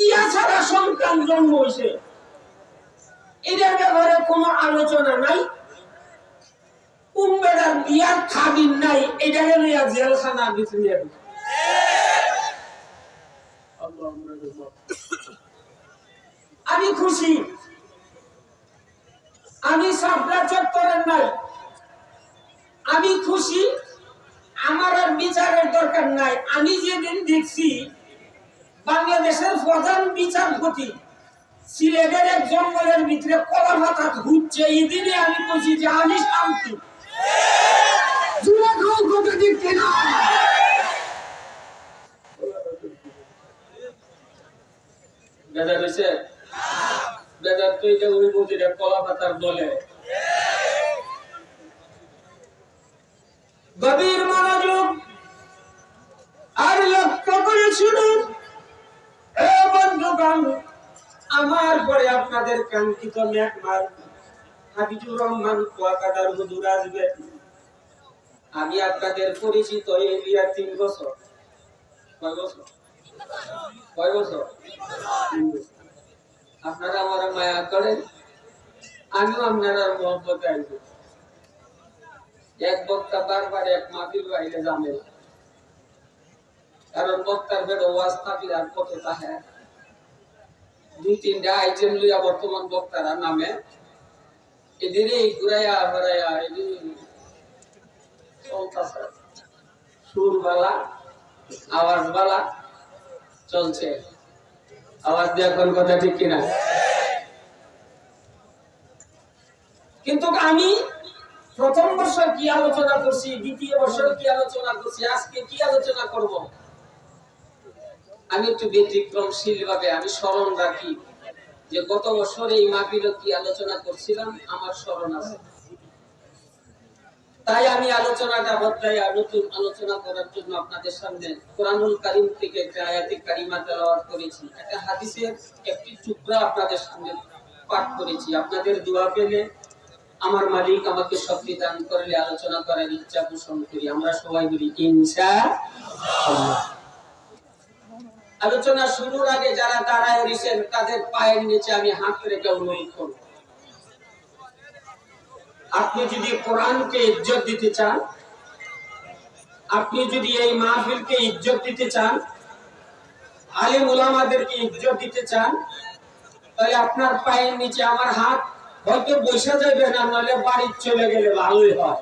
বিয়া ছাড়া সন্তান জন্ম হয়েছে, এটার ব্যাপারে কোনো আলোচনা নাই। উম্মেদার বিয়ার খাবির নাই, এটাকে নিয়ে জেলখানা ভিতরে। আমি খুশি, আমি সাপলা চত্বরের নাই, আমি খুশি। আমার আর বিচারের দরকার নাই। আমি যেদিন দেখছি বাংলাদেশের প্রধান বিচারপতি সিলেটের এক জঙ্গলের ভিতরে কলা পাতা ঘুরছে, এই দিনে আমি বলছি যে আমি শান্তি। বেজার হয়েছে, বেজার তো এটা ওই মন্দিরে কলা পাতার দলে। গভীর মনোযোগ আর লক্ষ্য করে শুনুন হে বন্ধুগণ। আমার পরে আপনাদের কাঙ্ক্ষিত মেহমান হাবিবুর রহমান কুয়াকাটার হুজুর আসবে। আমি আপনাদের পরিচিত এলিয়া 3 বছর। কয় বছর? কয় বছর? আপনারা আমার মায়া করেন, আমিও আপনারা মহব্বত আইব। এক বক্তা বারবার এক মাহফিল বাইরে যাবে, কারণ বক্তার বেড়ে ওয়াজ থাকলে আর কত তাহে 2-3টা আইটেম লইয়া বর্তমান বক্তারা নামে এদিনে ঘুরাইয়া বেড়াইয়া এদিন চলতেছে। সুর বালা, আওয়াজ বালা চলছে। আওয়াজ দিয়ে কোন কথা ঠিক কিনা? কিন্তু আমি প্রথম বর্ষ কি আলোচনা করছি, দ্বিতীয় বর্ষ কি আলোচনা করছি, আজকে কি আলোচনা করব, আমি একটু ব্যতিক্রমশীল ভাবে আমি স্মরণ রাখি যে গত বছর এই মাহফিলে কি আলোচনা করছিলাম আমার স্মরণ আছে। তাই আমি আলোচনাটা বদলাইয়া নতুন আলোচনা করার জন্য আপনাদের সামনে কোরআনুল কারীম থেকে একটা আয়াতে কারিমা তেলাওয়াত করেছি, একটা হাদিসের একটি টুকরা আপনাদের সামনে পাঠ করেছি। আপনাদের দোয়া পেলে আমার মালিক আমাকে শক্তি দান করলে আলোচনা করার ইচ্ছা পোষণ করি। আমরা সবাই বলি ইনশাআল্লাহ। আলোচনা শুরুর আগে যারা দাঁড়ায় রয়েছেন তাদের পায়ের নিচে আমি হাত রেখে অনুরোধ করব, আপনি যদি কোরআনকে ইজ্জত দিতে চান, আপনি যদি এই মাহফিলকে ইজ্জত দিতে চান, আলেম ওলামাদেরকে ইজ্জত দিতে চান, তাহলে আপনার পায়ের নিচে আমার হাত হয়তো বসে যাবে না, নাহলে বাড়ি চলে গেলে ভালোই হয়।